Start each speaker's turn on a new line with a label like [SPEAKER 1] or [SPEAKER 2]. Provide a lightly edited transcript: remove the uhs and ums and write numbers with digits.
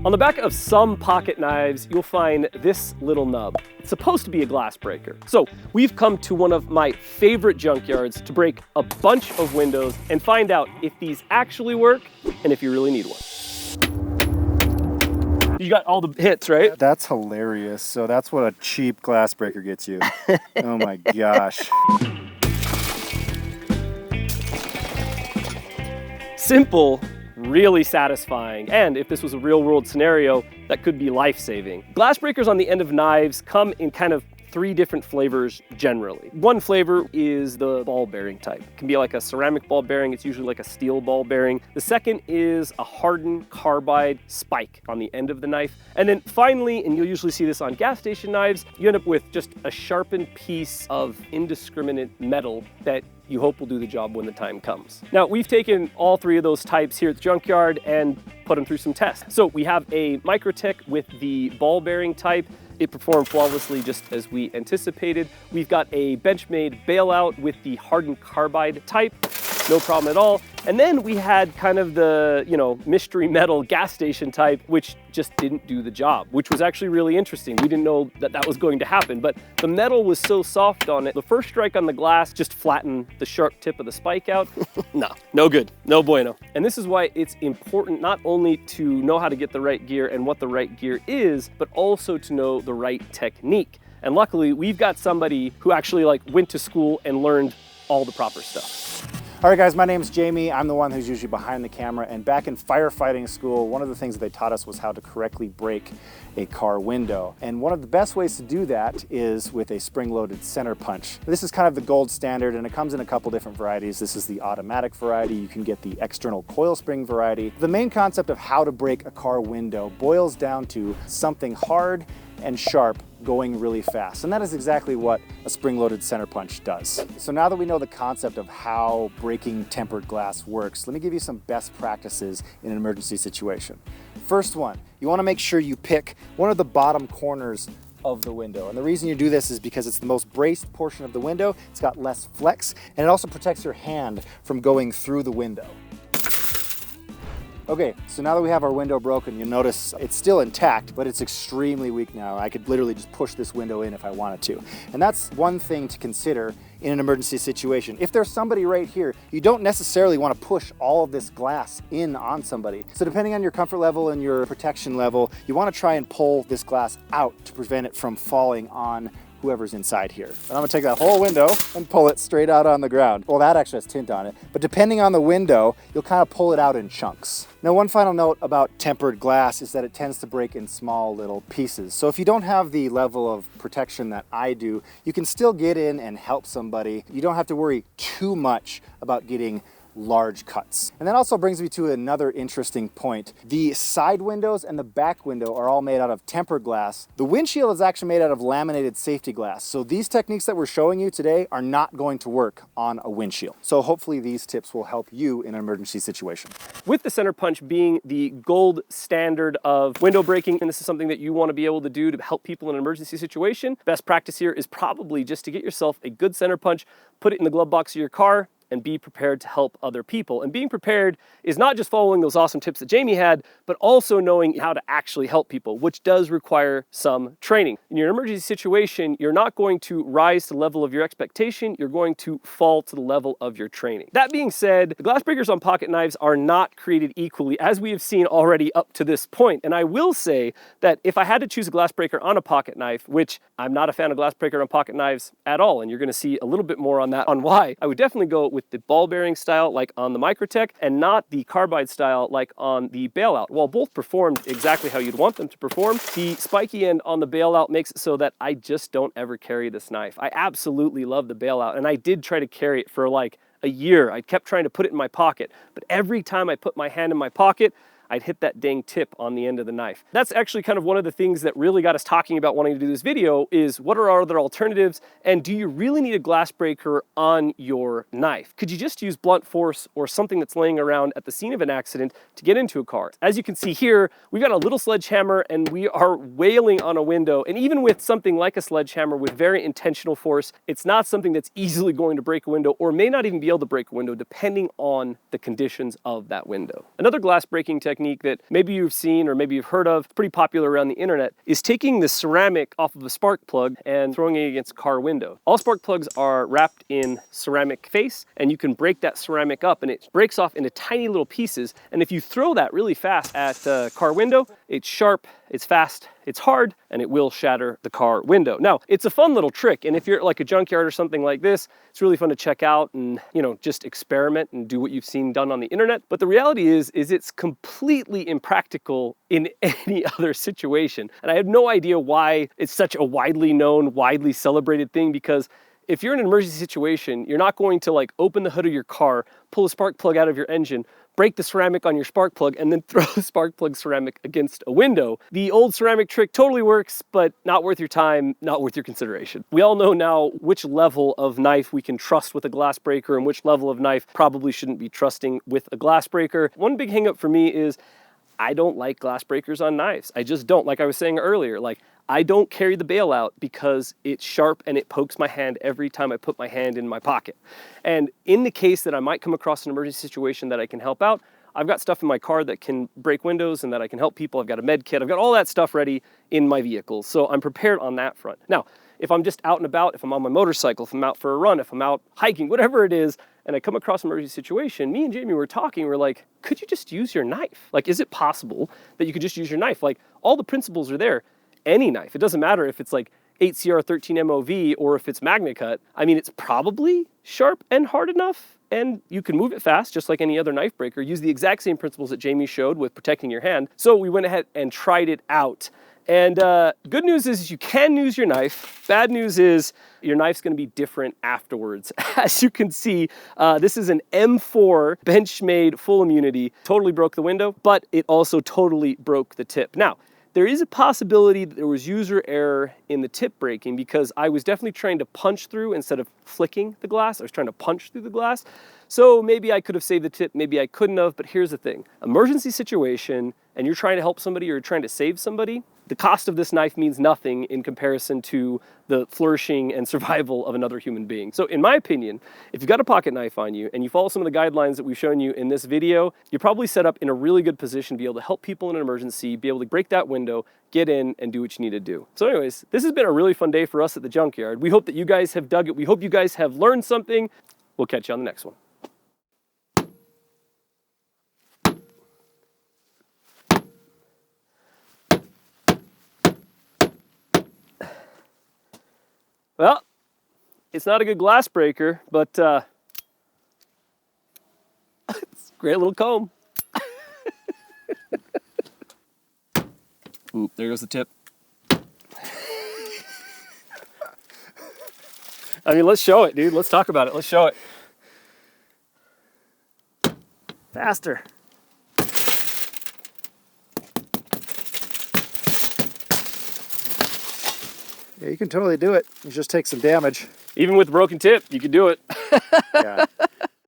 [SPEAKER 1] On the back of some pocket knives, you'll find this little nub. It's supposed to be a glass breaker. So we've come to one of my favorite junkyards to break a bunch of windows and find out if these actually work and if you really need one. You got all the hits, right?
[SPEAKER 2] That's hilarious. So that's what a cheap glass breaker gets you. Oh my gosh.
[SPEAKER 1] Simple, really satisfying, and if this was a real world scenario, that could be life-saving. Glass breakers on the end of knives come in kind of 3 different flavors generally. One flavor is the ball bearing type. It can be like a ceramic ball bearing, it's usually like a steel ball bearing. The second is a hardened carbide spike on the end of the knife. And then finally, and you'll usually see this on gas station knives, you end up with just a sharpened piece of indiscriminate metal that you hope will do the job when the time comes. Now, we've taken all 3 of those types here at the junkyard and put them through some tests. So we have a Microtech with the ball bearing type. It performed flawlessly just as we anticipated. We've got a Benchmade bailout with the hardened carbide type. No problem at all. And then we had kind of the, mystery metal gas station type, which just didn't do the job, which was actually really interesting. We didn't know that that was going to happen, but the metal was so soft on it. The first strike on the glass just flattened the sharp tip of the spike out. No good, no bueno. And this is why it's important not only to know how to get the right gear and what the right gear is, but also to know the right technique. And luckily, we've got somebody who actually went to school and learned all the proper stuff.
[SPEAKER 2] All right, guys, my name's Jamie. I'm the one who's usually behind the camera. And back in firefighting school, one of the things that they taught us was how to correctly break a car window. And one of the best ways to do that is with a spring-loaded center punch. This is kind of the gold standard, and it comes in a couple different varieties. This is the automatic variety. You can get the external coil spring variety. The main concept of how to break a car window boils down to something hard and sharp going really fast. And that is exactly what a spring-loaded center punch does. So now that we know the concept of how breaking tempered glass works, let me give you some best practices in an emergency situation. First one, you want to make sure you pick one of the bottom corners of the window. And the reason you do this is because it's the most braced portion of the window. It's got less flex, and it also protects your hand from going through the window. Okay, so now that we have our window broken, you'll notice it's still intact, but it's extremely weak now. I could literally just push this window in if I wanted to. And that's one thing to consider in an emergency situation. If there's somebody right here, you don't necessarily want to push all of this glass in on somebody. So depending on your comfort level and your protection level, you want to try and pull this glass out to prevent it from falling on whoever's inside here. And I'm gonna take that whole window and pull it straight out on the ground. Well, that actually has tint on it, but depending on the window, you'll kind of pull it out in chunks. Now, one final note about tempered glass is that it tends to break in small little pieces. So if you don't have the level of protection that I do, you can still get in and help somebody. You don't have to worry too much about getting large cuts. And that also brings me to another interesting point. The side windows and the back window are all made out of tempered glass. The windshield is actually made out of laminated safety glass. So these techniques that we're showing you today are not going to work on a windshield. So hopefully these tips will help you in an emergency situation.
[SPEAKER 1] With the center punch being the gold standard of window breaking, and this is something that you want to be able to do to help people in an emergency situation, best practice here is probably just to get yourself a good center punch, put it in the glove box of your car, and be prepared to help other people. And being prepared is not just following those awesome tips that Jamie had, but also knowing how to actually help people, which does require some training. In your emergency situation, you're not going to rise to the level of your expectation, you're going to fall to the level of your training. That being said, the glass breakers on pocket knives are not created equally, as we have seen already up to this point. And I will say that if I had to choose a glass breaker on a pocket knife, which I'm not a fan of glass breaker on pocket knives at all, and you're gonna see a little bit more on that on why, I would definitely go with the ball bearing style like on the Microtech and not the carbide style like on the bailout. While both performed exactly how you'd want them to perform, the spiky end on the bailout makes it so that I just don't ever carry this knife. I absolutely love the bailout, and I did try to carry it for a year. I kept trying to put it in my pocket, but every time I put my hand in my pocket, I'd hit that dang tip on the end of the knife. That's actually kind of one of the things that really got us talking about wanting to do this video is what are our other alternatives, and do you really need a glass breaker on your knife? Could you just use blunt force or something that's laying around at the scene of an accident to get into a car? As you can see here, we've got a little sledgehammer and we are wailing on a window, and even with something like a sledgehammer with very intentional force, it's not something that's easily going to break a window or may not even be able to break a window depending on the conditions of that window. Another glass breaking technique technique that maybe you've seen or maybe you've heard of, pretty popular around the internet, is taking the ceramic off of a spark plug and throwing it against a car window. All spark plugs are wrapped in ceramic face, and you can break that ceramic up and it breaks off into tiny little pieces. And if you throw that really fast at a car window, it's sharp, it's fast, it's hard, and it will shatter the car window. Now, it's a fun little trick, and if you're at like a junkyard or something like this, it's really fun to check out and, you know, just experiment and do what you've seen done on the internet. But the reality is it's completely impractical in any other situation. And I have no idea why it's such a widely known, widely celebrated thing, because if you're in an emergency situation, you're not going to like open the hood of your car, pull a spark plug out of your engine, break the ceramic on your spark plug, and then throw the spark plug ceramic against a window. The old ceramic trick totally works, but not worth your time, not worth your consideration. We all know now which level of knife we can trust with a glass breaker and which level of knife probably shouldn't be trusting with a glass breaker. One big hang up for me is I don't like glass breakers on knives. I just don't. Like I was saying earlier, like I don't carry the bailout because it's sharp and it pokes my hand every time I put my hand in my pocket. And in the case that I might come across an emergency situation that I can help out, I've got stuff in my car that can break windows and that I can help people. I've got a med kit. I've got all that stuff ready in my vehicle. So I'm prepared on that front. Now, if I'm just out and about, if I'm on my motorcycle, if I'm out for a run, if I'm out hiking, whatever it is, and I come across an emergency situation, me and Jamie were talking, we're like, could you just use your knife? Like, is it possible that you could just use your knife? Like, all the principles are there. Any knife. It doesn't matter if it's like 8CR13 MOV or if it's MagnaCut. I mean, it's probably sharp and hard enough, and you can move it fast just like any other knife breaker. Use the exact same principles that Jamie showed with protecting your hand. So we went ahead and tried it out. And good news is you can use your knife. Bad news is your knife's gonna be different afterwards. As you can see, this is an M4 Benchmade full immunity. Totally broke the window, but it also totally broke the tip. Now, there is a possibility that there was user error in the tip breaking because I was definitely trying to punch through instead of flicking the glass. I was trying to punch through the glass. So maybe I could have saved the tip, maybe I couldn't have, but here's the thing. Emergency situation, and you're trying to help somebody or you're trying to save somebody, the cost of this knife means nothing in comparison to the flourishing and survival of another human being. So in my opinion, if you've got a pocket knife on you and you follow some of the guidelines that we've shown you in this video, you're probably set up in a really good position to be able to help people in an emergency, be able to break that window, get in and do what you need to do. So anyways, this has been a really fun day for us at the junkyard. We hope that you guys have dug it. We hope you guys have learned something. We'll catch you on the next one. Well, it's not a good glass breaker, but it's a great little comb. Oop, there goes the tip. I mean, let's show it, dude. Let's talk about it. Let's show it. Faster.
[SPEAKER 2] Yeah, you can totally do it. You just take some damage.
[SPEAKER 1] Even with a broken tip, you can do it.
[SPEAKER 2] Yeah.